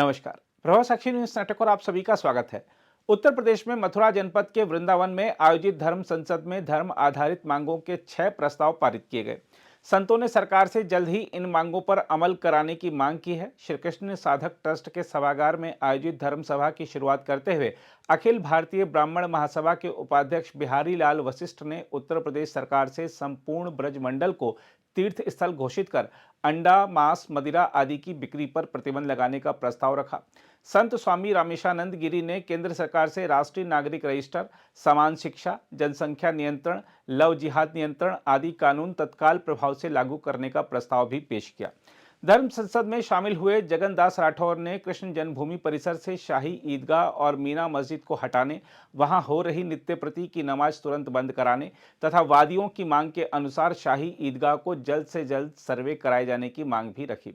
नमस्कार। प्रभाव साक्षी news network और आप सभी का स्वागत है। उत्तर प्रदेश में मथुरा जनपद के वृंदावन में आयोजित धर्म संसद में धर्म आधारित मांगों के 6 प्रस्ताव पारित किए गए। संतों ने सरकार से जल्द ही इन मांगों पर अमल कराने की मांग की है। श्री कृष्ण साधक ट्रस्ट के सभागार में आयोजित धर्म सभा की शुरुआत करते हुए अखिल भारतीय ब्राह्मण महासभा के उपाध्यक्ष बिहारी लाल वशिष्ठ ने उत्तर प्रदेश सरकार से संपूर्ण ब्रजमंडल को तीर्थ स्थल घोषित कर अंडा, मांस, मदिरा आदि की बिक्री पर प्रतिबंध लगाने का प्रस्ताव रखा। संत स्वामी रामेशानंद गिरी ने केंद्र सरकार से राष्ट्रीय नागरिक रजिस्टर, समान शिक्षा, जनसंख्या नियंत्रण, लव जिहाद नियंत्रण आदि कानून तत्काल प्रभाव से लागू करने का प्रस्ताव भी पेश किया। धर्म संसद में शामिल हुए जगन्नाथ राठौर ने कृष्ण जन्मभूमि परिसर से शाही ईदगाह और मीना मस्जिद को हटाने, वहां हो रही नित्य प्रति की नमाज तुरंत बंद कराने तथा वादियों की मांग के अनुसार शाही ईदगाह को जल्द से जल्द सर्वे कराए जाने की मांग भी रखी।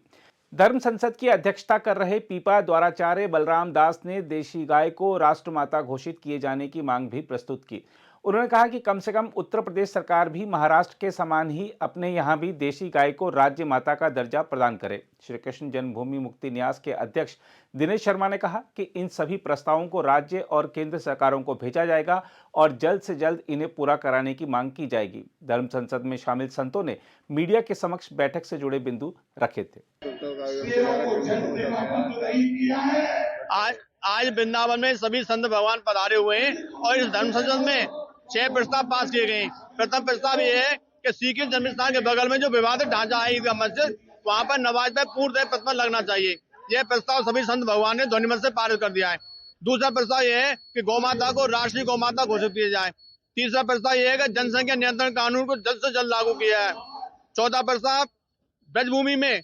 धर्म संसद की अध्यक्षता कर रहे पीपा द्वाराचार्य बलराम दास ने देशी गाय को राष्ट्रमाता घोषित किए जाने की मांग भी प्रस्तुत की। उन्होंने कहा कि कम से कम उत्तर प्रदेश सरकार भी महाराष्ट्र के समान ही अपने यहाँ भी देशी गाय को राज्य माता का दर्जा प्रदान करे। श्री कृष्ण जन्मभूमि मुक्ति न्यास के अध्यक्ष दिनेश शर्मा ने कहा कि इन सभी प्रस्तावों को राज्य और केंद्र सरकारों को भेजा जाएगा और जल्द से जल्द इन्हें पूरा कराने की मांग की जाएगी। धर्म संसद में शामिल संतों ने मीडिया के समक्ष बैठक से जुड़े बिंदु रखे थे। आज वृंदावन में सभी संत भगवान पधारे हुए हैं और इस धर्म संसद में 6 प्रस्ताव पास किए गए। प्रथम प्रस्ताव ये है कि श्री कृष्ण जन्मस्थान के बगल में जो विवादित ढांचा है ईदगाह मस्जिद, वहां पर नमाज पर पूर्णतः प्रतिबंध लगना चाहिए। यह प्रस्ताव सभी संत भगवान ने ध्वनिमत से पारित कर दिया है। दूसरा प्रस्ताव यह है कि गौमाता को राष्ट्रीय गौमाता घोषित किया जाए। तीसरा प्रस्ताव यह है कि जनसंख्या नियंत्रण कानून को जल्द से जल्द लागू किया है। चौथा प्रस्ताव, ब्रजभूमि में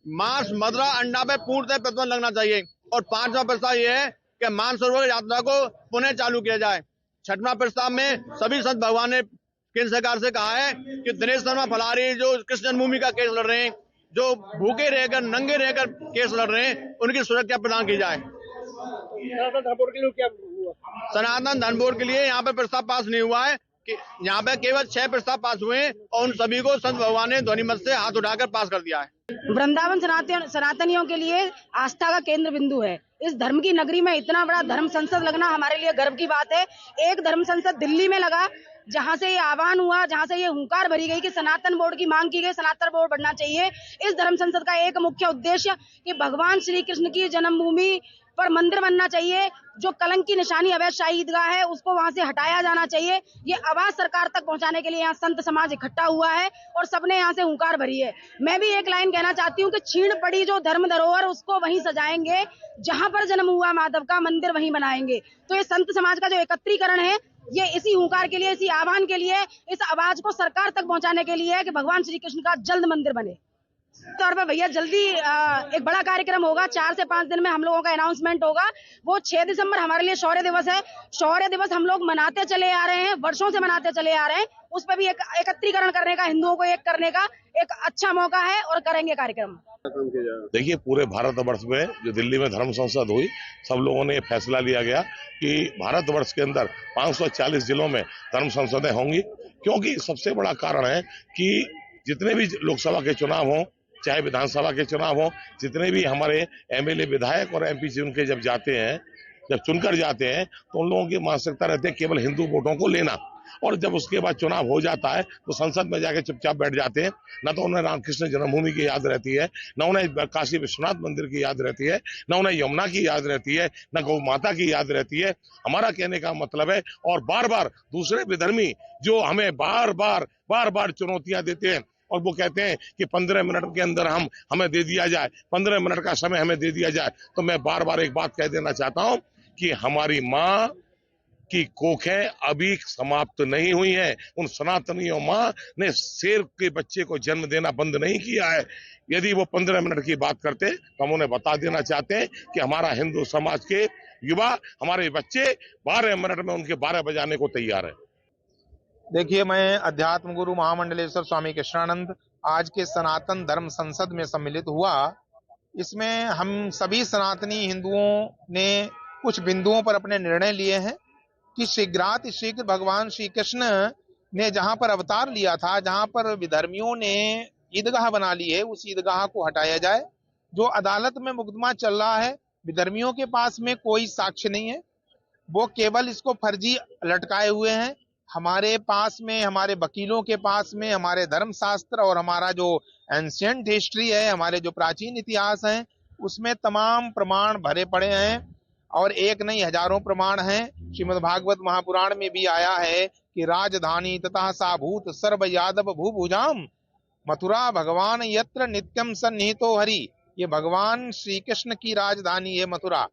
मांस, मदिरा, अंडा पे पूर्णतः प्रतिबंध लगना चाहिए। और पांचवा प्रस्ताव यह है कि मानसरोवर यात्रा को पुनः चालू किया जाए। छठवां प्रस्ताव में सभी संत भगवान ने केंद्र सरकार से कहा है कि दिनेश शर्मा फलारी जो कृष्ण जन्मभूमि का केस लड़ रहे हैं, जो भूखे रहकर नंगे रहकर केस लड़ रहे हैं, उनकी सुरक्षा प्रदान की जाए। सनातन धर्म बोर्ड के लिए यहाँ पे प्रस्ताव पास नहीं हुआ है कि यहाँ पे केवल 6 प्रस्ताव पास हुए हैं और उन सभी को संत भगवान ने ध्वनिमत से हाथ उठाकर पास कर दिया है। वृंदावन सनातनियों के लिए आस्था का केंद्र बिंदु है। इस धर्म की नगरी में इतना बड़ा धर्म संसद लगना हमारे लिए गर्व की बात है। एक धर्म संसद दिल्ली में लगा, जहां से ये आह्वान हुआ, जहां से ये हुंकार भरी गई कि सनातन बोर्ड की मांग की गई, सनातन बोर्ड बनना चाहिए। इस धर्म संसद का एक मुख्य उद्देश्य कि भगवान श्री कृष्ण की जन्मभूमि पर मंदिर बनना चाहिए। जो कलंक की निशानी अवैध शाही ईदगाह है, उसको वहां से हटाया जाना चाहिए। ये आवाज सरकार तक पहुंचाने के लिए यहाँ संत समाज इकट्ठा हुआ है और सबने यहाँ से हुंकार भरी है। मैं भी एक लाइन कहना चाहती हूँ कि छीण पड़ी जो धर्म धरोहर, उसको वहीं सजाएंगे, जहां पर जन्म हुआ माधव का मंदिर वहीं बनाएंगे। तो ये संत समाज का जो एकत्रीकरण है, ये इसी हुंकार के लिए, इसी आह्वान के लिए, इस आवाज को सरकार तक पहुंचाने के लिए है कि भगवान श्री कृष्ण का जल्द मंदिर बने। तौर पर भैया जल्दी एक बड़ा कार्यक्रम होगा। 4 से 5 दिन में हम लोगों का अनाउंसमेंट होगा। वो 6 दिसंबर हमारे लिए शौर्य दिवस है। शौर्य दिवस हम लोग मनाते चले आ रहे हैं, वर्षों से मनाते चले आ रहे हैं। उस पर भी एक एकत्रीकरण करने का, हिंदुओं को एक करने का एक अच्छा मौका है और करेंगे कार्यक्रम। देखिए, पूरे भारतवर्ष में जो दिल्ली में धर्म संसद हुई, सब लोगों ने फैसला लिया गया कि भारतवर्ष के अंदर 540 जिलों में धर्म संसदें होंगी, क्योंकि सबसे बड़ा कारण है कि जितने भी लोकसभा के चुनाव हों, चाहे विधानसभा के चुनाव हो, जितने भी हमारे एमएलए, विधायक और एमपी चुनकर जब जाते हैं, जब चुनकर जाते हैं, तो उन लोगों की मानसिकता रहती है केवल हिंदू वोटों को लेना। और जब उसके बाद चुनाव हो जाता है तो संसद में जाके चुपचाप बैठ जाते हैं। न तो उन्हें रामकृष्ण जन्मभूमि की याद रहती है, न उन्हें काशी विश्वनाथ मंदिर की याद रहती है, न उन्हें यमुना की याद रहती है, न गौ माता की याद रहती है। हमारा कहने का मतलब है, और बार बार दूसरे विधर्मी जो हमें बार बार चुनौतियां देते हैं और वो कहते हैं कि 15 मिनट के अंदर हमें दे दिया जाए, 15 मिनट का समय हमें दे दिया जाए, तो मैं बार बार एक बात कह देना चाहता हूं कि हमारी माँ की कोखें अभी समाप्त नहीं हुई हैं। उन सनातनियों माँ ने शेर के बच्चे को जन्म देना बंद नहीं किया है। यदि वो 15 मिनट की बात करते तो हम उन्हें बता देना चाहते हैं कि हमारा हिंदू समाज के युवा, हमारे बच्चे 12 मिनट में उनके 12 बजाने को तैयार है। देखिए, मैं अध्यात्म गुरु महामंडलेश्वर स्वामी कृष्णानंद आज के सनातन धर्म संसद में सम्मिलित हुआ। इसमें हम सभी सनातनी हिंदुओं ने कुछ बिंदुओं पर अपने निर्णय लिए हैं कि शीघ्र भगवान श्री कृष्ण ने जहां पर अवतार लिया था, जहां पर विधर्मियों ने ईदगाह बना ली है, उस ईदगाह को हटाया जाए। जो अदालत में मुकदमा चल रहा है, विधर्मियों के पास में कोई साक्ष्य नहीं है, वो केवल इसको फर्जी लटकाए हुए हैं। हमारे पास में, हमारे वकीलों के पास में हमारे धर्मशास्त्र और हमारा जो एंशिएंट हिस्ट्री है, हमारे जो प्राचीन इतिहास हैं, उसमें तमाम प्रमाण भरे पड़े हैं और एक नहीं हजारों प्रमाण हैं। श्रीमद् भागवत महापुराण में भी आया है कि राजधानी तथा साभूत सर्व यादव भूभुजाम मथुरा भगवान यत्र नित्यम सन्निहितो हरि। ये भगवान श्री कृष्ण की राजधानी है मथुरा।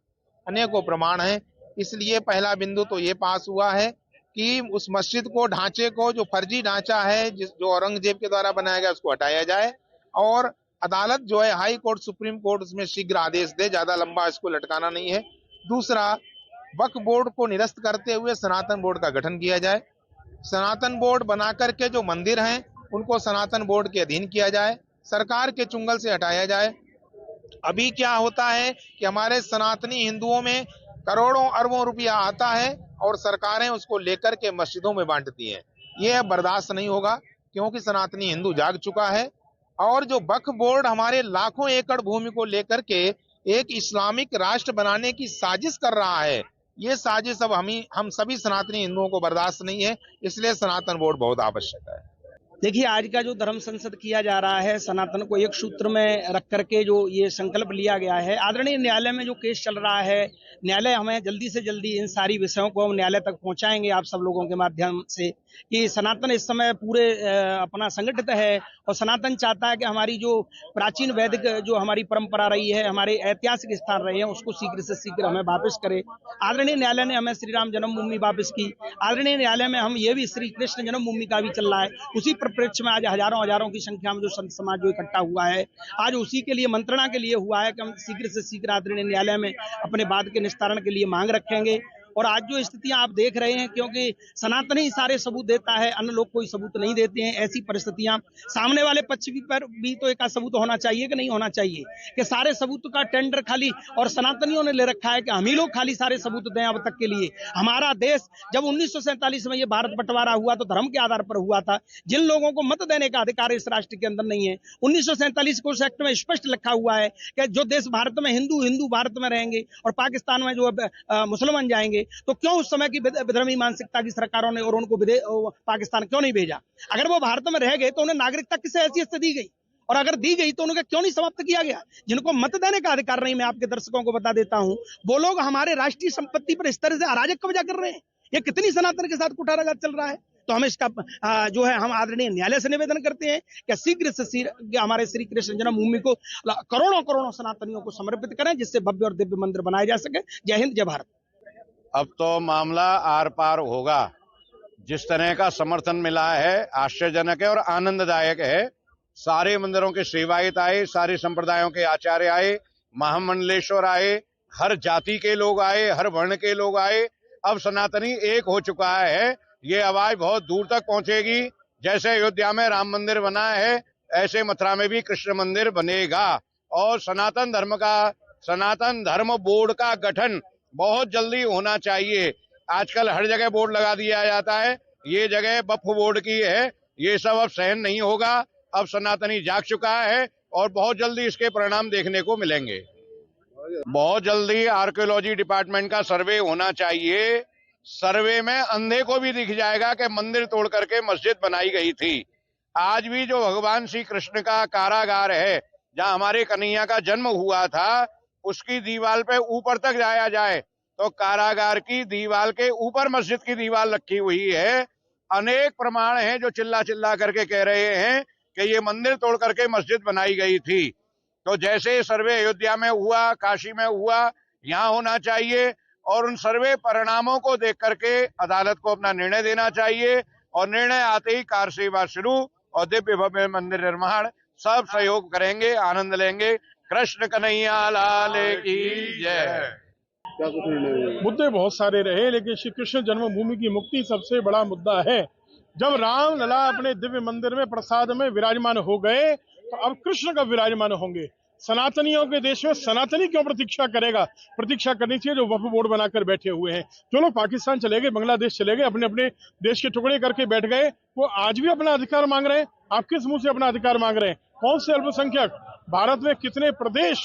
अनेकों प्रमाण है। इसलिए पहला बिंदु तो ये पास हुआ है कि उस मस्जिद को, ढांचे को, जो फर्जी ढांचा है, जो औरंगजेब के द्वारा बनाया गया, उसको हटाया जाए और अदालत जो है, हाई कोर्ट, सुप्रीम कोर्ट, उसमें शीघ्र आदेश दे। ज्यादा लंबा इसको लटकाना नहीं है। दूसरा, वक्फ बोर्ड को निरस्त करते हुए सनातन बोर्ड का गठन किया जाए। सनातन बोर्ड बना करके जो मंदिर हैं उनको सनातन बोर्ड के अधीन किया जाए, सरकार के चुंगल से हटाया जाए। अभी क्या होता है कि हमारे सनातनी हिंदुओं में करोड़ों अरबों रुपया आता है और सरकारें उसको लेकर के मस्जिदों में बांटती हैं। ये अब बर्दाश्त नहीं होगा, क्योंकि सनातनी हिंदू जाग चुका है। और जो वक्फ बोर्ड हमारे लाखों एकड़ भूमि को लेकर के एक इस्लामिक राष्ट्र बनाने की साजिश कर रहा है, ये साजिश अब हम सभी सनातनी हिंदुओं को बर्दाश्त नहीं है। इसलिए सनातन बोर्ड बहुत आवश्यक है। देखिए, आज का जो धर्म संसद किया जा रहा है, सनातन को एक सूत्र में रख करके जो ये संकल्प लिया गया है, आदरणीय न्यायालय में जो केस चल रहा है, न्यायालय हमें जल्दी से जल्दी इन सारी विषयों को हम न्यायालय तक पहुंचाएंगे आप सब लोगों के माध्यम से कि सनातन इस समय पूरे अपना संगठित है और सनातन चाहता है कि हमारी जो प्राचीन वैदिक जो हमारी परंपरा रही है, हमारे ऐतिहासिक स्थान रहे हैं, उसको शीघ्र से शीघ्र हमें वापस करे। आदरणीय न्यायालय ने हमें श्री राम जन्मभूमि वापस की। आदरणीय न्यायालय में हम ये भी श्री कृष्ण जन्मभूमि का भी चल रहा है। उसी परिप्रेक्ष्य में आज हजारों की संख्या में जो संत समाज जो इकट्ठा हुआ है, आज उसी के लिए मंत्रणा के लिए हुआ है कि हम शीघ्र से शीघ्र आदरणीय न्यायालय में अपने वाद के निस्तारण के लिए मांग रखेंगे। और आज जो स्थितियां आप देख रहे हैं, क्योंकि सनातन ही सारे सबूत देता है, अन्य लोग कोई सबूत नहीं देते हैं, ऐसी परिस्थितियां सामने वाले पक्ष पर भी तो एक सबूत होना चाहिए कि नहीं होना चाहिए कि सारे सबूत का टेंडर खाली और सनातनियों ने ले रखा है कि हम ही लोग खाली सारे सबूत दें अब तक के लिए। हमारा देश जब 1947 में ये भारत बंटवारा हुआ तो धर्म के आधार पर हुआ था। जिन लोगों को मत देने का अधिकार इस राष्ट्र के अंदर नहीं है, 1947 को उस एक्ट में स्पष्ट लिखा हुआ है कि जो देश भारत में हिंदू भारत में रहेंगे और पाकिस्तान में जो मुसलमान जाएंगे, तो क्यों उस समय की विधर्मी मानसिकता की सरकारों ने और उनको पाकिस्तान क्यों नहीं भेजा? अगर वो भारत में रह गए तो उन्हें नागरिकता किस हैसियत से दी गई, और अगर दी गई तो उन्हें क्यों नहीं समाप्त किया गया? जिनको मत देने का अधिकार नहीं, मैं आपके दर्शकों को बता देता हूं, वो लोग हमारे राष्ट्रीय संपत्ति पर इस तरह से अराजक कब्जा कर रहे हैं। ये कितनी सनातन के साथ कुठाराघात चल रहा है। तो हम इसका जो है हम आदरणीय न्यायालय से निवेदन करते हैं कि शीघ्र से शीघ्र हमारे श्री कृष्ण जन्मभूमि को करोड़ों सनातनियों को समर्पित करें, जिससे भव्य और दिव्य मंदिर बनाए जा सके। जय हिंद, जय भारत। अब तो मामला आर पार होगा। जिस तरह का समर्थन मिला है आश्चर्यजनक है और आनंददायक है। सारे मंदिरों के सेवायत आए, सारे संप्रदायों के आचार्य आए, महामंडलेश्वर आए, हर जाति के लोग आए, हर वर्ण के लोग आए। अब सनातनी एक हो चुका है। ये आवाज बहुत दूर तक पहुंचेगी। जैसे अयोध्या में राम मंदिर बना है, ऐसे मथुरा में भी कृष्ण मंदिर बनेगा। और सनातन धर्म बोर्ड का गठन बहुत जल्दी होना चाहिए। आजकल हर जगह बोर्ड लगा दिया जाता है, ये जगह वक्फ बोर्ड की है। ये सब अब सहन नहीं होगा। अब सनातनी जाग चुका है और बहुत जल्दी इसके परिणाम देखने को मिलेंगे। बहुत जल्दी आर्कियोलॉजी डिपार्टमेंट का सर्वे होना चाहिए। सर्वे में अंधे को भी दिख जाएगा कि मंदिर तोड़ करके मस्जिद बनाई गई थी। आज भी जो भगवान श्री कृष्ण का कारागार है, जहां हमारे कन्हैया का जन्म हुआ था, उसकी दीवार पे ऊपर तक जाया जाए तो कारागार की दीवार के ऊपर मस्जिद की दीवार रखी हुई है। अनेक प्रमाण हैं जो चिल्ला करके कह रहे हैं कि ये मंदिर तोड़ करके मस्जिद बनाई गई थी। तो जैसे सर्वे अयोध्या में हुआ, काशी में हुआ, यहाँ होना चाहिए और उन सर्वे परिणामों को देख करके अदालत को अपना निर्णय देना चाहिए। और निर्णय आते ही कार सेवा शुरू और दिव्य भव्य मंदिर निर्माण। सब सहयोग करेंगे, आनंद लेंगे। कृष्ण कन्हैया लाल की जय। मुद्दे बहुत सारे रहे, लेकिन श्री कृष्ण जन्मभूमि की मुक्ति सबसे बड़ा मुद्दा है। जब राम लला अपने दिव्य मंदिर में प्रसाद में विराजमान हो गए, तो अब कृष्ण कब विराजमान होंगे? सनातनियों के देश में सनातनी क्यों प्रतीक्षा करेगा? प्रतीक्षा करनी चाहिए जो वक्फ बोर्ड बनाकर बैठे हुए हैं। जो लोग पाकिस्तान चले गए, बांग्लादेश चले गए, अपने अपने देश के टुकड़े करके बैठ गए, वो आज भी अपना अधिकार मांग रहे हैं। आप किस मुंह से अपना अधिकार मांग रहे हैं? कौन से अल्पसंख्यक? भारत में कितने प्रदेश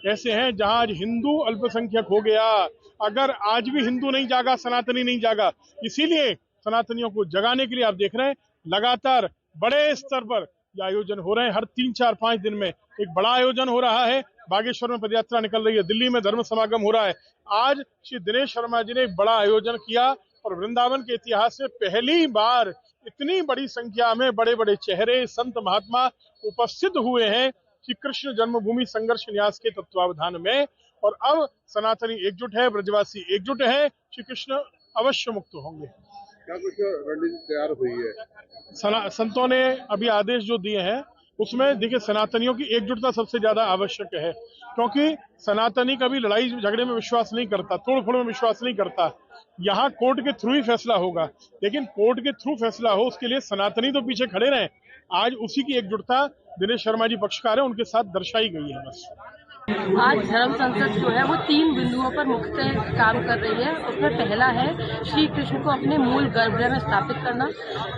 ऐसे हैं जहां आज हिंदू अल्पसंख्यक हो गया। अगर आज भी हिंदू नहीं जागा, सनातनी नहीं जागा, इसीलिए सनातनियों को जगाने के लिए आप देख रहे हैं लगातार बड़े स्तर पर ये आयोजन हो रहे हैं। हर 3, 4, 5 दिन में एक बड़ा आयोजन हो रहा है। बागेश्वर में पदयात्रा निकल रही है, दिल्ली में धर्म समागम हो रहा है। आज श्री दिनेश शर्मा जी ने एक बड़ा आयोजन किया और वृंदावन के इतिहास में पहली बार इतनी बड़ी संख्या में बड़े बड़े चेहरे, संत महात्मा उपस्थित हुए हैं श्री कृष्ण जन्मभूमि संघर्ष न्यास के तत्वावधान में। और अब सनातनी एकजुट है, ब्रजवासी एकजुट है, श्री कृष्ण अवश्य मुक्त होंगे। क्या कुछ रणनीति तैयार हुई है? संतों ने अभी आदेश जो दिए हैं उसमें देखिए सनातनियों की एकजुटता सबसे ज्यादा आवश्यक है, क्योंकि सनातनी कभी लड़ाई झगड़े में विश्वास नहीं करता, तोड़फोड़ में विश्वास नहीं करता। यहाँ कोर्ट के थ्रू ही फैसला होगा, लेकिन कोर्ट के थ्रू फैसला हो उसके लिए सनातनी तो पीछे खड़े रहे। आज उसी की एकजुटता दिनेश शर्मा जी पक्षकार है, उनके साथ दर्शाई गई है। बस आज धर्म संसद जो है वो 3 बिंदुओं पर मुख्यतः काम कर रही है। उसमें पहला है श्री कृष्ण को अपने मूल गर्भगृह में स्थापित करना,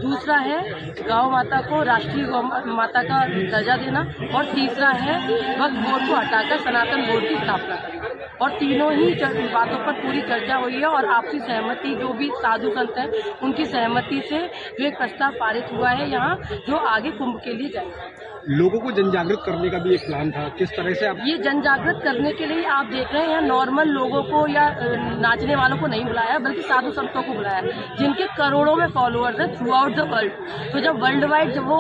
दूसरा है गौ माता को राष्ट्रीय गौ माता का दर्जा देना, और तीसरा है वक्फ बोर्ड को हटाकर सनातन बोर्ड की स्थापना करना। और तीनों ही बातों पर पूरी चर्चा हुई है और आपसी सहमति, जो भी साधु संत हैं उनकी सहमति से जो एक प्रस्ताव पारित हुआ है यहाँ, जो आगे कुंभ के लिए जाएगा। लोगों को जन जागृत करने का भी एक प्लान था, किस तरह से आप ये जन जागृत करने के लिए आप देख रहे हैं यहाँ नॉर्मल लोगों को या नाचने वालों को नहीं बुलाया, बल्कि साधु संतों को बुलाया जिनके करोड़ों में फॉलोअर्स हैं थ्रू आउट द वर्ल्ड। तो जब वर्ल्ड वाइड जब वो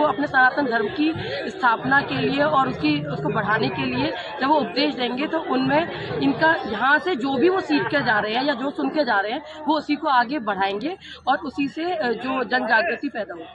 अपने सनातन धर्म की स्थापना के लिए और उसको बढ़ाने के लिए जब वो उपदेश देंगे, तो उनमें इनका यहाँ से जो भी वो सीख के जा रहे हैं या जो सुन के जा रहे हैं वो उसी को आगे बढ़ाएंगे और उसी से जो जन जागृति पैदा होगी।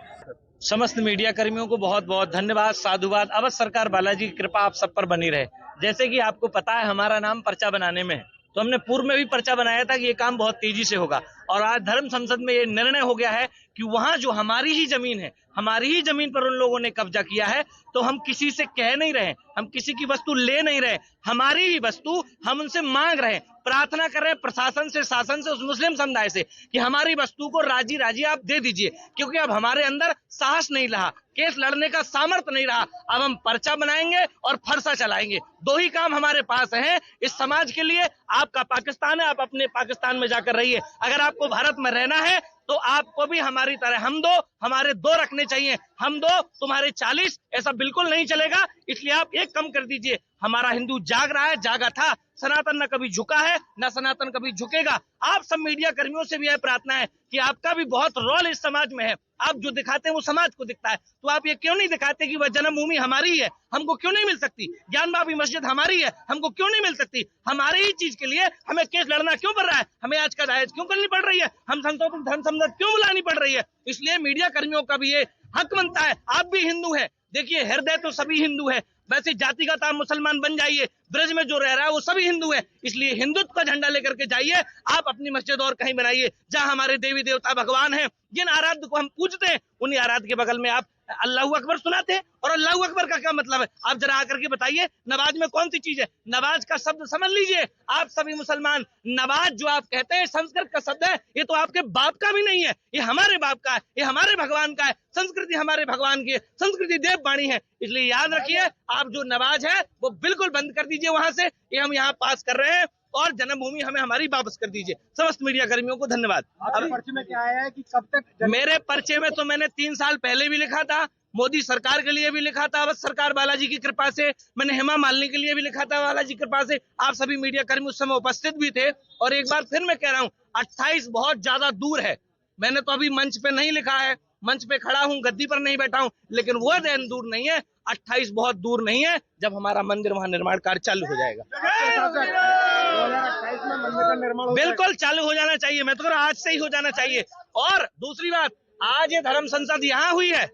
समस्त मीडिया कर्मियों को बहुत बहुत धन्यवाद, साधुवाद। अवश्य सरकार बालाजी की कृपा आप सब पर बनी रहे। जैसे कि आपको पता है हमारा नाम पर्चा बनाने में है, तो हमने पूर्व में भी पर्चा बनाया था कि ये काम बहुत तेजी से होगा। और आज धर्म संसद में ये निर्णय हो गया है कि वहाँ जो हमारी ही जमीन है, हमारी ही जमीन पर उन लोगों ने कब्जा किया है, तो हम किसी से कह नहीं रहे, हम किसी की वस्तु ले नहीं रहे, हमारी ही वस्तु हम उनसे मांग रहे, प्रार्थना कर रहे हैं प्रशासन से, शासन से, उस मुस्लिम समुदाय से कि हमारी वस्तु को राजी राजी आप दे दीजिए, क्योंकि अब हमारे अंदर साहस नहीं रहा, केस लड़ने का सामर्थ्य नहीं रहा। अब हम पर्चा बनाएंगे और फरसा चलाएंगे। 2 ही काम हमारे पास हैं इस समाज के लिए। आपका पाकिस्तान है, आप अपने पाकिस्तान में जाकर रहिए। अगर आपको भारत में रहना है तो आपको भी हमारी तरह हम 2 हमारे 2 रखने चाहिए। हम 2 तुम्हारे 40, ऐसा बिल्कुल नहीं चलेगा। इसलिए आप एक कम कर दीजिए। हमारा हिंदू जाग रहा है, जागा था। सनातन न कभी झुका है, न सनातन कभी झुकेगा। आप सब मीडिया कर्मियों से भी यह प्रार्थना है कि आपका भी बहुत रोल इस समाज में है। आप जो दिखाते हैं वो समाज को दिखता है, तो आप ये क्यों नहीं दिखाते कि वह जन्मभूमि हमारी है, हमको क्यों नहीं मिल सकती? ज्ञान बाबी मस्जिद हमारी है, हमको क्यों नहीं मिल सकती? हमारी ही चीज के लिए हमें केस लड़ना क्यों पड़ रहा है? हमें आज का दायज क्यों करनी पड़ रही है? हम संतों को धर्म संसद क्यों बुलानी पड़ रही है? इसलिए मीडिया कर्मियों का भी ये हक बनता है। आप भी हिंदू है, देखिए हृदय तो सभी हिंदू है, वैसे जातिगत आप मुसलमान बन जाइए। ब्रज में जो रह रहा है वो सभी हिंदू है, इसलिए हिंदुत्व का झंडा लेकर के जाइए। आप अपनी मस्जिद और कहीं बनाइए जहां हमारे देवी देवता भगवान हैं, जिन आराध्य को हम पूजते हैं, उन्हीं आराध्य के बगल में आप अल्लाहू अकबर सुनाते हैं। और अल्लाहू अकबर का क्या मतलब है? आप जरा आकर के बताइए, नवाज में कौन सी चीज है? नवाज का शब्द समझ लीजिए आप सभी मुसलमान। नवाज जो आप कहते हैं संस्कृत का शब्द है, ये तो आपके बाप का भी नहीं है, ये हमारे बाप का है, ये हमारे भगवान का है। संस्कृति हमारे भगवान की है, संस्कृति देव वाणी है। इसलिए याद रखिए, आप जो नवाज है वो बिल्कुल बंद कर दीजिए वहां से। ये हम यहाँ पास कर रहे हैं और जन्मभूमि हमें हमारी वापस कर दीजिए। समस्त मीडिया कर्मियों को धन्यवाद। आपके पर्चे में क्या आया है कि कब तक? मेरे पर्चे में तो मैंने 3 साल पहले भी लिखा था, मोदी सरकार के लिए भी लिखा था, बस सरकार बालाजी की कृपा से। मैंने हेमा मालिनी के लिए भी लिखा था, बालाजी की कृपा से। आप सभी मीडिया कर्मी उस समय उपस्थित भी थे। और एक बार फिर मैं कह रहा हूँ, 28 बहुत ज्यादा दूर है। मैंने तो अभी मंच पे नहीं लिखा है, मंच पे खड़ा हूँ, गद्दी पर नहीं बैठा हूँ, लेकिन वो दिन दूर नहीं है। 28 बहुत दूर नहीं है, जब हमारा मंदिर वहाँ निर्माण कार्य चालू हो जाएगा। 2028 में मंदिर का निर्माण बिल्कुल चालू हो जाना चाहिए। मैं तो कह रहा हूं आज से ही हो जाना चाहिए। और दूसरी बात, आज ये धर्म संसद यहाँ हुई है,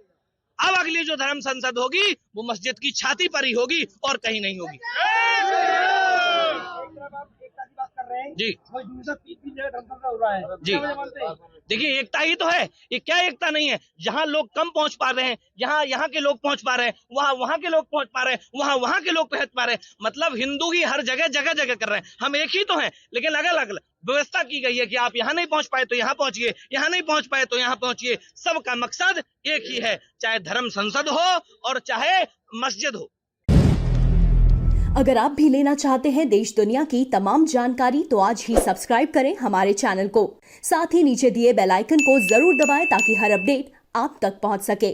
अब अगली जो धर्म संसद होगी वो मस्जिद की छाती पर ही होगी और कहीं नहीं होगी। जी जी, देखिए एकता ही तो है, ये क्या एकता नहीं है? जहाँ लोग कम पहुंच पा रहे हैं, यहाँ के लोग पहुंच पा रहे हैं, वहाँ के लोग पहुंच पा रहे हैं, वहाँ के लोग पहुंच पा रहे हैं। मतलब हिंदू ही हर जगह कर रहे हैं। हम एक ही तो हैं, लेकिन अलग अलग व्यवस्था की गई है कि आप यहाँ नहीं पहुंच पाए तो यहाँ पहुंचिए, यहाँ नहीं पहुंच पाए तो यहाँ पहुंचिए। सबका मकसद एक ही है, चाहे धर्म संसद हो और चाहे मस्जिद हो। अगर आप भी लेना चाहते हैं देश दुनिया की तमाम जानकारी तो आज ही सब्सक्राइब करें हमारे चैनल को। साथ ही नीचे दिए बेल आइकन को जरूर दबाएं ताकि हर अपडेट आप तक पहुंच सके।